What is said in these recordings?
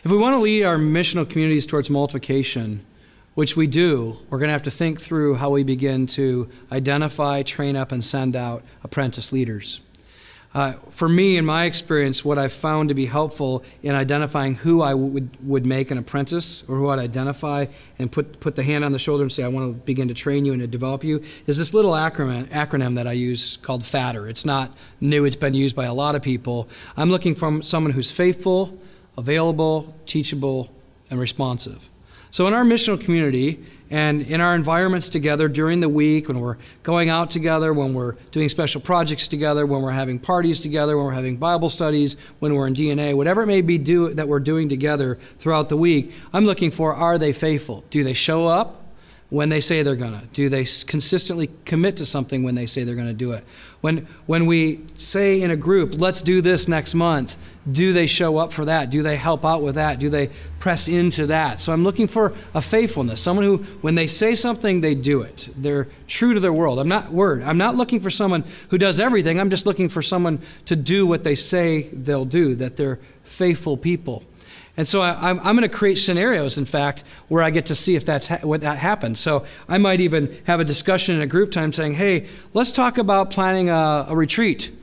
If we want to lead our missional communities towards multiplication, which we do, we're going to have to think through how we begin to identify, train up, and send out apprentice leaders. For me, in my experience, what I've found to be helpful in identifying who I would make an apprentice, or who I'd identify and put the hand on the shoulder and say, I want to begin to train you and to develop you, is this little acronym that I use called FATTER. It's not new. It's been used by a lot of people. I'm looking for someone who's faithful, available, teachable, and responsive. So in our missional community and in our environments together during the week, when we're going out together, when we're doing special projects together, when we're having parties together, when we're having Bible studies, when we're in DNA, whatever it may be that we're doing together throughout the week, I'm looking for, are they faithful? Do they show up when they say they're going to? Do they consistently commit to something when they say they're going to do it? When we say in a group, let's do this next month, do they show up for that? Do they help out with that? Do they press into that? So I'm looking for a faithfulness, someone who, when they say something, they do it. They're true to their word. I'm not looking for someone who does everything. I'm just looking for someone to do what they say they'll do, that they're faithful people. And so I'm going to create scenarios, in fact, where I get to see if what that happens. So I might even have a discussion in a group time saying, hey, let's talk about planning a retreat.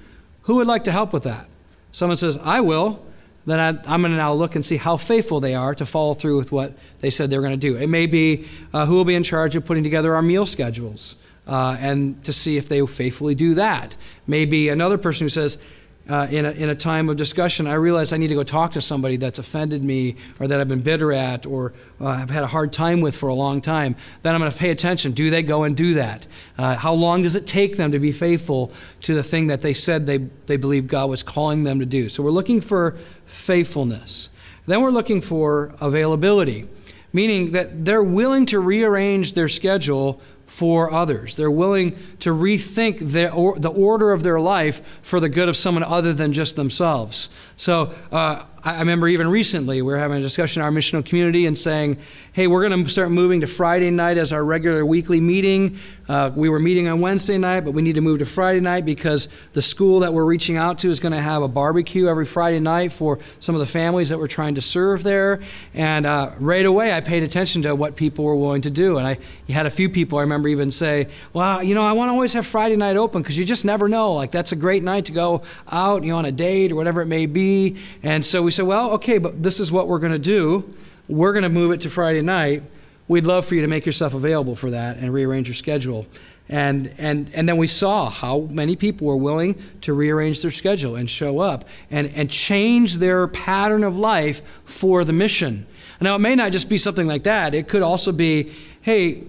Who would like to help with that? Someone says, I will. Then I'm going to now look and see how faithful they are to follow through with what they said they were going to do. It may be who will be in charge of putting together our meal schedules and to see if they faithfully do that. Maybe another person who says, in a time of discussion, I realize I need to go talk to somebody that's offended me or that I've been bitter at or I've had a hard time with for a long time. Then I'm going to pay attention. Do they go and do that? How long does it take them to be faithful to the thing that they said they believe God was calling them to do? So we're looking for faithfulness. Then we're looking for availability, meaning that they're willing to rearrange their schedule for others. They're willing to rethink the order of their life for the good of someone other than just themselves. So I remember even recently we were having a discussion in our missional community and saying, hey, we're going to start moving to Friday night as our regular weekly meeting. We were meeting on Wednesday night, but we need to move to Friday night because the school that we're reaching out to is going to have a barbecue every Friday night for some of the families that we're trying to serve there. And right away, I paid attention to what people were willing to do. And you had a few people I remember even say, well, I want to always have Friday night open because you just never know. Like, that's a great night to go out, on a date or whatever it may be. And so we said, well, okay, but this is what we're going to do. We're going to move it to Friday night. We'd love for you to make yourself available for that and rearrange your schedule. And then we saw how many people were willing to rearrange their schedule and show up and change their pattern of life for the mission. Now, it may not just be something like that. It could also be, hey,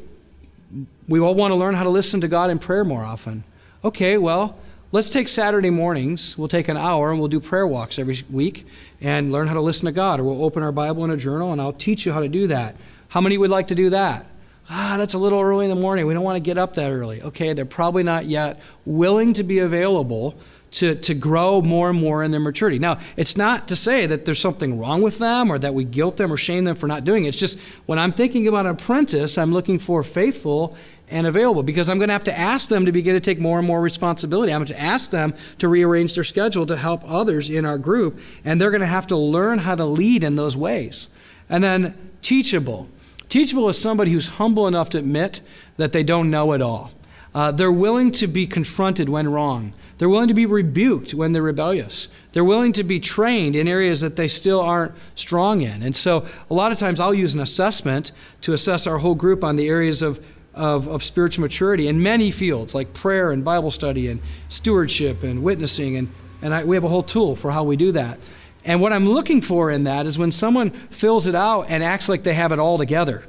we all want to learn how to listen to God in prayer more often. Okay, well, let's take Saturday mornings. We'll take an hour and we'll do prayer walks every week and learn how to listen to God. Or we'll open our Bible in a journal and I'll teach you how to do that. How many would like to do that? That's a little early in the morning. We don't want to get up that early. Okay, they're probably not yet willing to be available to grow more and more in their maturity. Now, it's not to say that there's something wrong with them or that we guilt them or shame them for not doing it. It's just when I'm thinking about an apprentice, I'm looking for faithful and available because I'm going to have to ask them to begin to take more and more responsibility. I'm going to ask them to rearrange their schedule to help others in our group, and they're going to have to learn how to lead in those ways. And then teachable. Teachable is somebody who's humble enough to admit that they don't know it all. They're willing to be confronted when wrong. They're willing to be rebuked when they're rebellious. They're willing to be trained in areas that they still aren't strong in. And so a lot of times I'll use an assessment to assess our whole group on the areas of spiritual maturity in many fields like prayer and Bible study and stewardship and witnessing. And we have a whole tool for how we do that. And what I'm looking for in that is when someone fills it out and acts like they have it all together,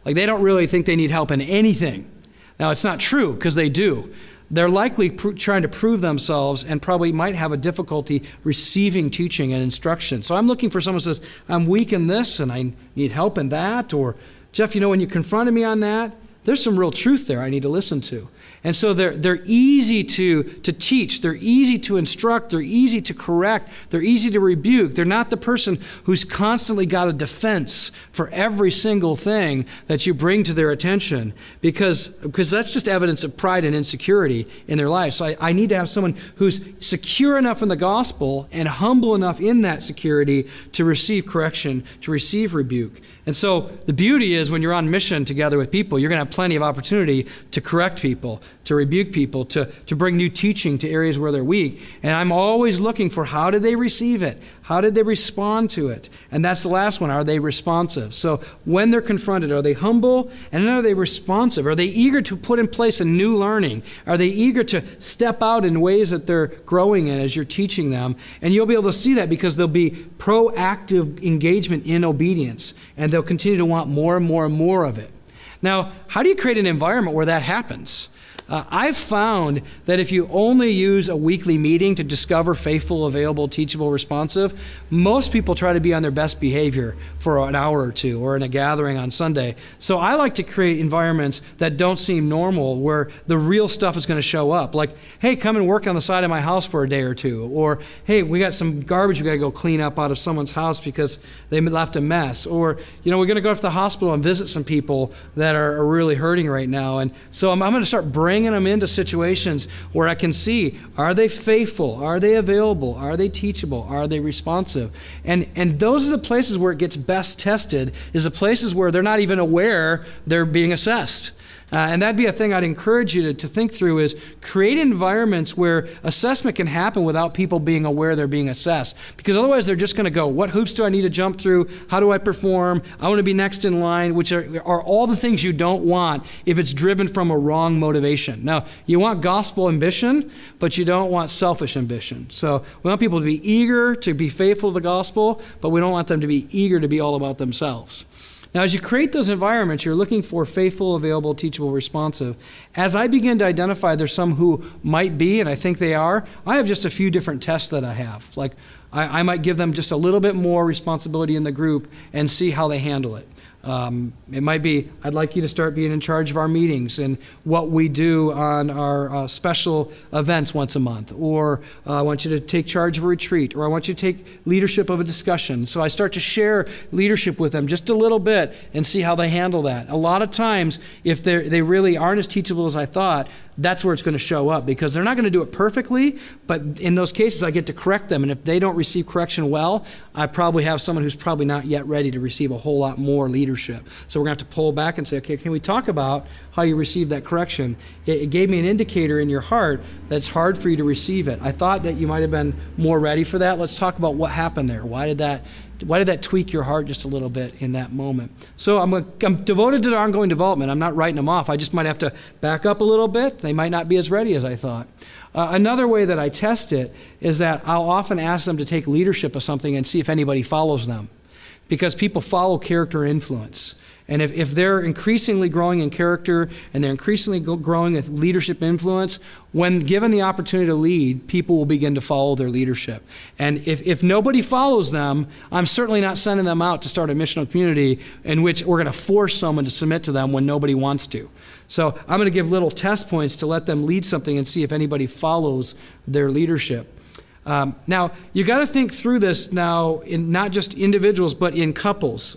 like they don't really think they need help in anything. Now, it's not true because they do. They're likely trying to prove themselves and probably might have a difficulty receiving teaching and instruction. So I'm looking for someone who says, I'm weak in this and I need help in that. Or, Jeff, when you confronted me on that, there's some real truth there I need to listen to. And so they're easy to teach. They're easy to instruct. They're easy to correct. They're easy to rebuke. They're not the person who's constantly got a defense for every single thing that you bring to their attention, because that's just evidence of pride and insecurity in their life. So I need to have someone who's secure enough in the gospel and humble enough in that security to receive correction, to receive rebuke. And so the beauty is when you're on mission together with people, you're going to have plenty of opportunity to correct people, to rebuke people, to bring new teaching to areas where they're weak. And I'm always looking for how did they receive it? How did they respond to it? And that's the last one. Are they responsive? So when they're confronted, are they humble? And then are they responsive? Are they eager to put in place a new learning? Are they eager to step out in ways that they're growing in as you're teaching them? And you'll be able to see that because there'll be proactive engagement in obedience, and they'll continue to want more and more and more of it. Now, how do you create an environment where that happens? I've found that if you only use a weekly meeting to discover faithful, available, teachable, responsive, most people try to be on their best behavior for an hour or two or in a gathering on Sunday. So I like to create environments that don't seem normal, where the real stuff is going to show up. Like, hey, come and work on the side of my house for a day or two. Or, hey, we got some garbage we got to go clean up out of someone's house because they left a mess. Or, we're going to go to the hospital and visit some people that are really hurting right now. And so I'm going to start bringing them into situations where I can see, are they faithful? Are they available? Are they teachable? Are they responsive? And those are the places where it gets best tested, is the places where they're not even aware they're being assessed. And that'd be a thing I'd encourage you to think through, is create environments where assessment can happen without people being aware they're being assessed. Because otherwise they're just going to go, what hoops do I need to jump through? How do I perform? I want to be next in line, which are all the things you don't want if it's driven from a wrong motivation. Now, you want gospel ambition, but you don't want selfish ambition. So we want people to be eager to be faithful to the gospel, but we don't want them to be eager to be all about themselves. Now, as you create those environments, you're looking for faithful, available, teachable, responsive. As I begin to identify there's some who might be, and I think they are, I have just a few different tests that I have. Like, I might give them just a little bit more responsibility in the group and see how they handle it. It might be, I'd like you to start being in charge of our meetings and what we do on our special events once a month. Or I want you to take charge of a retreat. Or I want you to take leadership of a discussion. So I start to share leadership with them just a little bit and see how they handle that. A lot of times, if they really aren't as teachable as I thought, that's where it's going to show up, because they're not going to do it perfectly, but in those cases I get to correct them. And if they don't receive correction well, I probably have someone who's probably not yet ready to receive a whole lot more leadership. So we're going to have to pull back and say, okay, can we talk about how you received that correction? It gave me an indicator in your heart that it's hard for you to receive it. I thought that you might have been more ready for that. Let's talk about what happened there. Why did that tweak your heart just a little bit in that moment? So I'm devoted to their ongoing development. I'm not writing them off. I just might have to back up a little bit. They might not be as ready as I thought. Another way that I test it is that I'll often ask them to take leadership of something and see if anybody follows them, because people follow character and influence. And if they're increasingly growing in character and they're increasingly growing with leadership influence, when given the opportunity to lead, people will begin to follow their leadership. And if nobody follows them, I'm certainly not sending them out to start a missional community in which we're going to force someone to submit to them when nobody wants to. So I'm going to give little test points to let them lead something and see if anybody follows their leadership. Now, you got to think through this now in not just individuals, but in couples.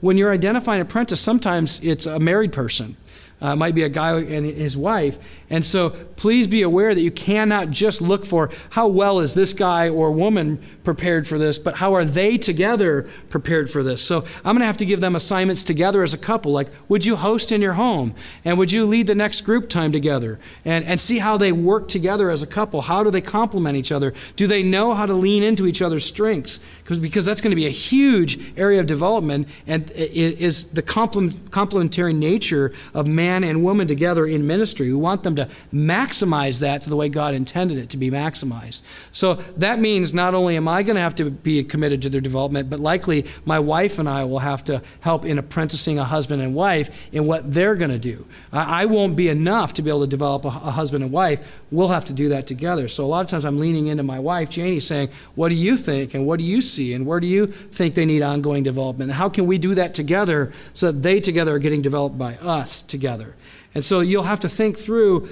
When you're identifying an apprentice, sometimes it's a married person. It might be a guy and his wife. And so please be aware that you cannot just look for how well is this guy or woman prepared for this, but how are they together prepared for this? So I'm going to have to give them assignments together as a couple. Like, would you host in your home? And would you lead the next group time together? And see how they work together as a couple. How do they complement each other? Do they know how to lean into each other's strengths? Because that's going to be a huge area of development, and it is the complementary nature of man and woman together in ministry. We want them to maximize that to the way God intended it to be maximized. So that means not only am I going to have to be committed to their development, but likely my wife and I will have to help in apprenticing a husband and wife in what they're going to do. I won't be enough to be able to develop a husband and wife. We'll have to do that together. So a lot of times I'm leaning into my wife, Janie, saying, what do you think and what do you see and where do you think they need ongoing development? And how can we do that together so that they together are getting developed by us together. And so you'll have to think through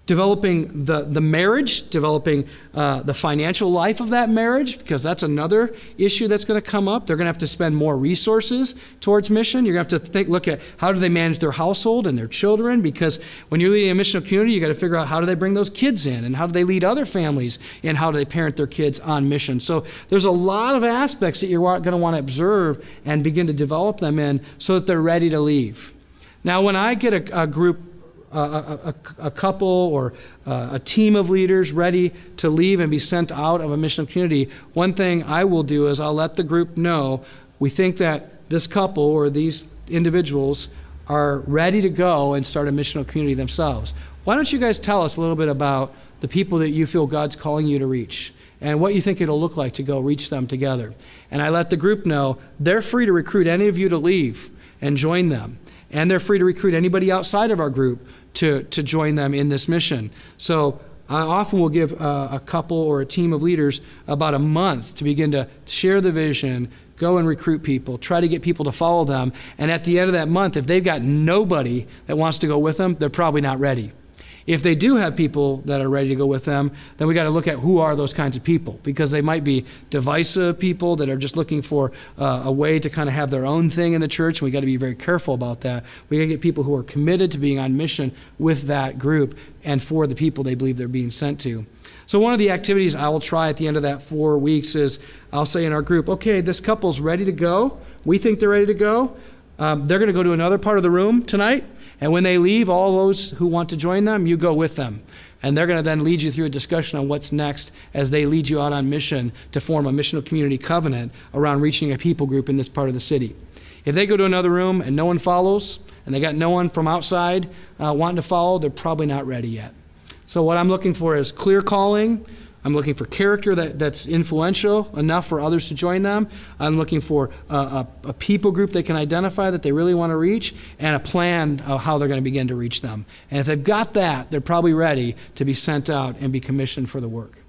developing the marriage, developing the financial life of that marriage, because that's another issue that's going to come up. They're going to have to spend more resources towards mission. You're going to have to look at how do they manage their household and their children, because when you're leading a missional community, you got to figure out how do they bring those kids in, and how do they lead other families, and how do they parent their kids on mission. So there's a lot of aspects that you're going to want to observe and begin to develop them in so that they're ready to leave. Now, when I get a group, a couple or a team of leaders ready to leave and be sent out of a missional community, one thing I will do is I'll let the group know we think that this couple or these individuals are ready to go and start a missional community themselves. Why don't you guys tell us a little bit about the people that you feel God's calling you to reach and what you think it'll look like to go reach them together. And I let the group know they're free to recruit any of you to leave and join them. And they're free to recruit anybody outside of our group to join them in this mission. So I often will give a couple or a team of leaders about a month to begin to share the vision, go and recruit people, try to get people to follow them. And at the end of that month, if they've got nobody that wants to go with them, they're probably not ready. If they do have people that are ready to go with them, then we got to look at who are those kinds of people, because they might be divisive people that are just looking for a way to kind of have their own thing in the church, and we got to be very careful about that. We got to get people who are committed to being on mission with that group and for the people they believe they're being sent to. So one of the activities I will try at the end of that 4 weeks is I'll say in our group, okay, this couple's ready to go. We think they're ready to go. They're going to go to another part of the room tonight. And when they leave, all those who want to join them, you go with them. And they're going to then lead you through a discussion on what's next as they lead you out on mission to form a missional community covenant around reaching a people group in this part of the city. If they go to another room and no one follows, and they got no one from outside wanting to follow, they're probably not ready yet. So what I'm looking for is clear calling. I'm looking for character that's influential enough for others to join them. I'm looking for a people group they can identify that they really want to reach, and a plan of how they're going to begin to reach them. And if they've got that, they're probably ready to be sent out and be commissioned for the work.